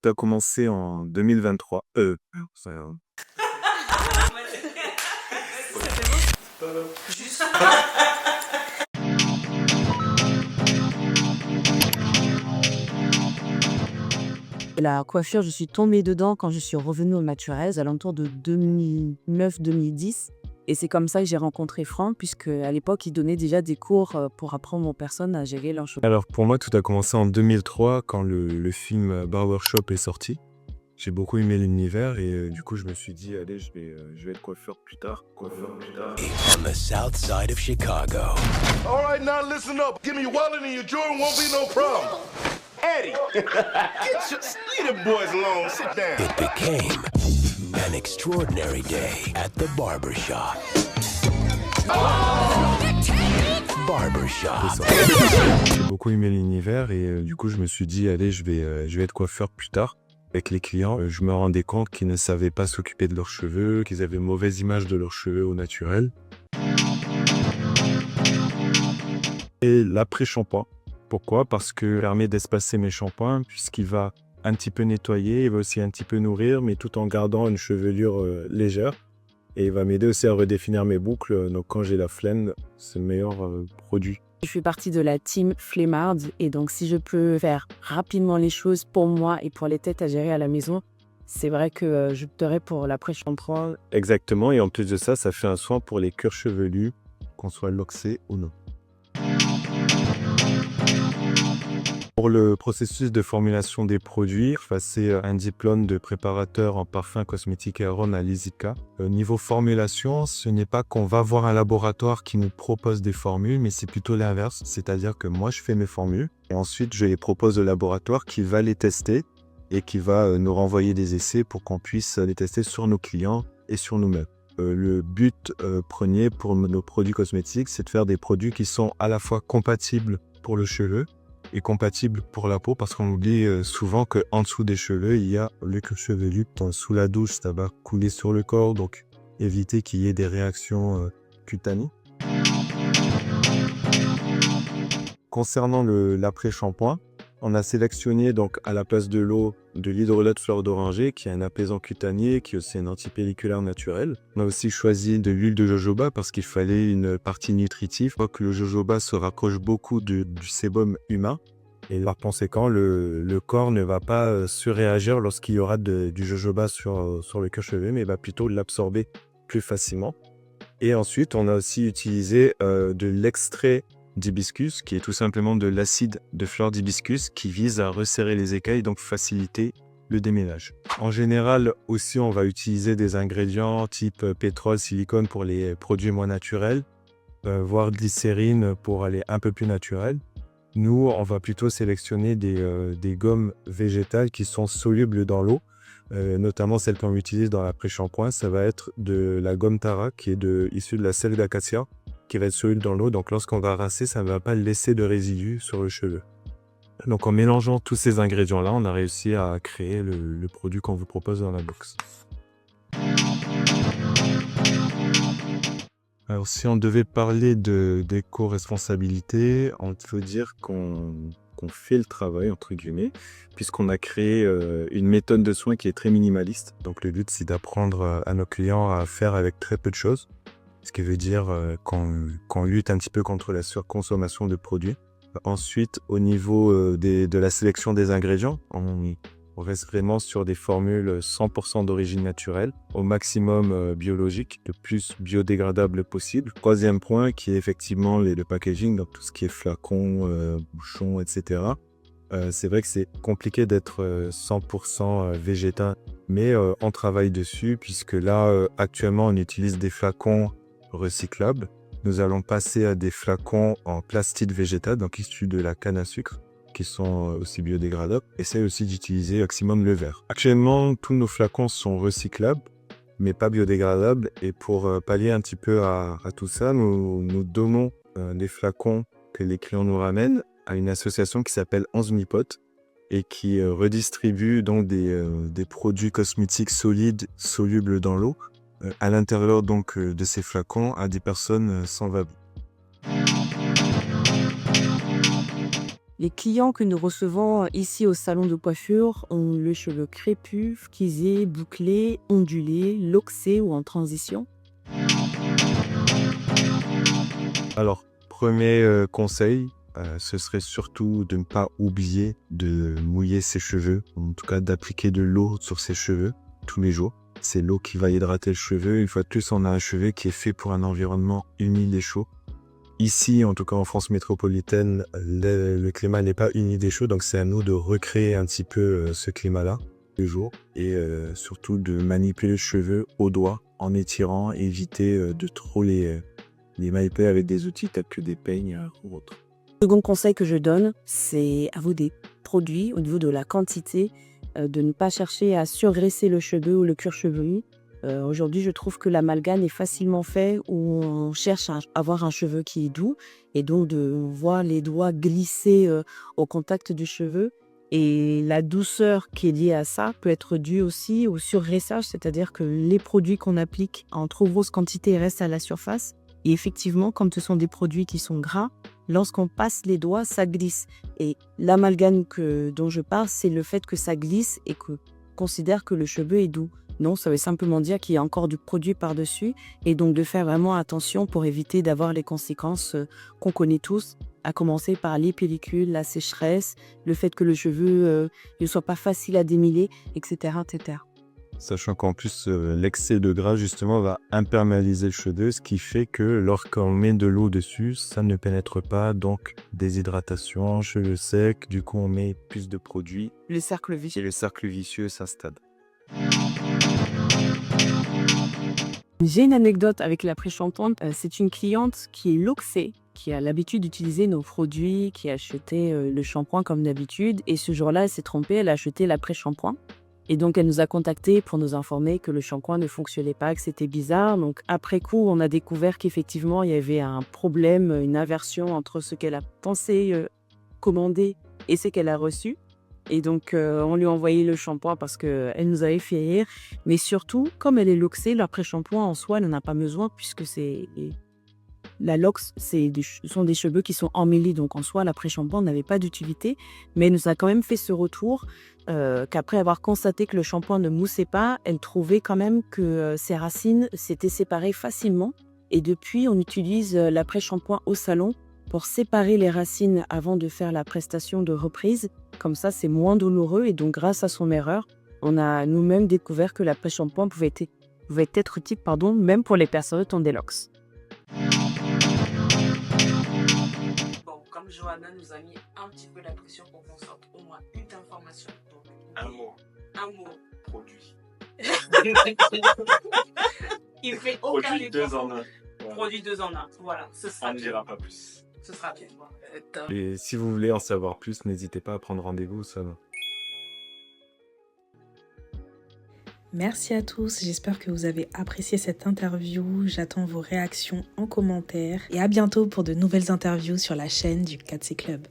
Tout a commencé en 2023. Ça, La coiffure, je suis tombée dedans quand je suis revenue au naturel, aux alentours de 2009-2010. Et c'est comme ça que j'ai rencontré Franck, puisque à l'époque, il donnait déjà des cours pour apprendre aux personnes à gérer leurs cheveux. Alors pour moi, tout a commencé en 2003 quand le film Barbershop est sorti. J'ai beaucoup aimé l'univers et du coup, je me suis dit, allez, je vais être coiffeur plus tard. On the south side of Chicago. All right, now listen up. Give me your wallet and your Jordan, won't be no problem. Eddie, leave them boys alone. Sit down. It became an extraordinary day at the barbershop. Barbershop. J'ai beaucoup aimé l'univers et du coup, je me suis dit, allez, je vais être coiffeur plus tard. Avec les clients, je me rendais compte qu'ils ne savaient pas s'occuper de leurs cheveux, qu'ils avaient une mauvaise image de leurs cheveux au naturel. Et l'après-shampoing. Pourquoi? Parce que ça permet d'espacer mes shampoings puisqu'il va un petit peu nettoyer, il va aussi un petit peu nourrir, mais tout en gardant une chevelure légère. Et il va m'aider aussi à redéfinir mes boucles. Donc quand j'ai la flemme, c'est le meilleur produit. Je fais partie de la team flemmarde et donc si je peux faire rapidement les choses pour moi et pour les têtes à gérer à la maison, c'est vrai que je opterais pour l'après-shampoing. Exactement, et en plus de ça, ça fait un soin pour les cuirs chevelus, qu'on soit loxé ou non. Pour le processus de formulation des produits, je passais un diplôme de préparateur en parfum, cosmétique et arôme à l'ISICA. Niveau formulation, ce n'est pas qu'on va voir un laboratoire qui nous propose des formules, mais c'est plutôt l'inverse. C'est-à-dire que moi, je fais mes formules et ensuite, je les propose au laboratoire qui va les tester et qui va nous renvoyer des essais pour qu'on puisse les tester sur nos clients et sur nous-mêmes. Le but premier pour nos produits cosmétiques, c'est de faire des produits qui sont à la fois compatibles pour le cheveu et compatibles pour la peau, parce qu'on oublie souvent qu'en dessous des cheveux, il y a le cuir chevelu. Sous la douche, ça va couler sur le corps, donc éviter qu'il y ait des réactions cutanées. Concernant l'après-shampoing, on a sélectionné donc à la place de l'eau de l'hydrolat de fleur d'oranger, qui est un apaisant cutané, qui est aussi un antipelliculaire naturel. On a aussi choisi de l'huile de jojoba parce qu'il fallait une partie nutritive. Je crois que le jojoba se rapproche beaucoup du sébum humain. Et par conséquent, le corps ne va pas surréagir lorsqu'il y aura du jojoba sur le cuir chevelu, mais va plutôt l'absorber plus facilement. Et ensuite, on a aussi utilisé de l'extrait d'hibiscus, qui est tout simplement de l'acide de fleur d'hibiscus qui vise à resserrer les écailles, donc faciliter le déménage. En général, aussi, on va utiliser des ingrédients type pétrole, silicone pour les produits moins naturels, voire glycérine pour aller un peu plus naturel. Nous, on va plutôt sélectionner des gommes végétales qui sont solubles dans l'eau, notamment celles qu'on utilise dans l'après-shampoing. Ça va être de la gomme Tara, qui est issue de la sève d'acacia, qui va être soluble dans l'eau. Donc lorsqu'on va rincer, ça ne va pas laisser de résidus sur le cheveu. Donc en mélangeant tous ces ingrédients-là, on a réussi à créer le produit qu'on vous propose dans la box. Alors si on devait parler d'éco-responsabilité, on peut dire qu'on fait le travail, entre guillemets, puisqu'on a créé une méthode de soins qui est très minimaliste. Donc le but, c'est d'apprendre à nos clients à faire avec très peu de choses. Ce qui veut dire qu'on lutte un petit peu contre la surconsommation de produits. Ensuite, au niveau de la sélection des ingrédients, on reste vraiment sur des formules 100% d'origine naturelle, au maximum biologique, le plus biodégradable possible. Troisième point, qui est effectivement le packaging, donc tout ce qui est flacons, bouchons, etc. C'est vrai que c'est compliqué d'être 100% végétal, mais on travaille dessus, puisque là, actuellement, on utilise des flacons recyclables. Nous allons passer à des flacons en plastique végétal, donc issus de la canne à sucre, qui sont aussi biodégradables. Essaye aussi d'utiliser au maximum le verre. Actuellement, tous nos flacons sont recyclables, mais pas biodégradables. Et pour pallier un petit peu à tout ça, nous donnons les flacons que les clients nous ramènent à une association qui s'appelle Enzmipote et qui redistribue donc des produits cosmétiques solides, solubles dans l'eau, à l'intérieur donc de ces flacons à des personnes sans abri. Les clients que nous recevons ici au salon de coiffure ont le cheveu crépus, frisé, bouclé, ondulé, loxé ou en transition. Alors, premier conseil, ce serait surtout de ne pas oublier de mouiller ses cheveux, en tout cas d'appliquer de l'eau sur ses cheveux tous les jours. C'est l'eau qui va hydrater le cheveu. Une fois de plus, on a un cheveu qui est fait pour un environnement humide et chaud. Ici, en tout cas en France métropolitaine, le climat n'est pas humide et chaud, donc c'est à nous de recréer un petit peu ce climat-là tous les jours et surtout de manipuler le cheveu au doigt en étirant, éviter de trop les manipuler avec des outils tels que des peignes ou autres. Second conseil que je donne, c'est à vous des produits au niveau de la quantité, de ne pas chercher à surgraisser le cheveu ou le cuir chevelu. Aujourd'hui, je trouve que l'amalgame est facilement fait où on cherche à avoir un cheveu qui est doux et donc on voit les doigts glisser au contact du cheveu. Et la douceur qui est liée à ça peut être due aussi au surgraissage, c'est-à-dire que les produits qu'on applique en trop grosse quantité restent à la surface. Et effectivement, comme ce sont des produits qui sont gras, lorsqu'on passe les doigts, ça glisse. Et l'amalgame dont je parle, c'est le fait que ça glisse et qu'on considère que le cheveu est doux. Non, ça veut simplement dire qu'il y a encore du produit par-dessus et donc de faire vraiment attention pour éviter d'avoir les conséquences qu'on connaît tous, à commencer par les pellicules, la sécheresse, le fait que le cheveu ne soit pas facile à démêler, etc. etc. Sachant qu'en plus, l'excès de gras, justement, va imperméabiliser le cheveu, ce qui fait que lorsqu'on met de l'eau dessus, ça ne pénètre pas, donc déshydratation, cheveux secs, du coup on met plus de produits Le cercle et vicieux. le cercle vicieux s'installe. J'ai une anecdote avec l'après-shampoing. C'est une cliente qui est loxée, qui a l'habitude d'utiliser nos produits, qui a acheté le shampoing comme d'habitude. Et ce jour-là, elle s'est trompée, elle a acheté l'après-shampoing. Et donc, elle nous a contactés pour nous informer que le shampoing ne fonctionnait pas, que c'était bizarre. Donc, après coup, on a découvert qu'effectivement, il y avait un problème, une inversion entre ce qu'elle a pensé commander et ce qu'elle a reçu. Et donc, on lui a envoyé le shampoing parce qu'elle nous avait fait rire. Mais surtout, comme elle est loxée, l'après-shampoing en soi, elle n'en a pas besoin puisque la lox, ce sont des cheveux qui sont emmêlés. Donc, en soi, l'après-shampoing n'avait pas d'utilité. Mais elle nous a quand même fait ce retour qu'après avoir constaté que le shampoing ne moussait pas, elle trouvait quand même que ses racines s'étaient séparées facilement. Et depuis, on utilise l'après-shampoing au salon pour séparer les racines avant de faire la prestation de reprise. Comme ça, c'est moins douloureux et donc grâce à son erreur, on a nous-mêmes découvert que l'après-shampoing pouvait être utile même pour les personnes qui ont des locks. Bon, comme Johanna nous a mis un petit peu la pression pour qu'on sorte au moins une information. Donc, Un mot. Produit. Il fait aucun Produit 2 effort. en 1. Produit 2 en 1. Voilà, ce On sera ne bien. dira pas plus. Ce sera bien. Et si vous voulez en savoir plus, n'hésitez pas à prendre rendez-vous au salon. Merci à tous, j'espère que vous avez apprécié cette interview. J'attends vos réactions en commentaire et à bientôt pour de nouvelles interviews sur la chaîne du 4C Club.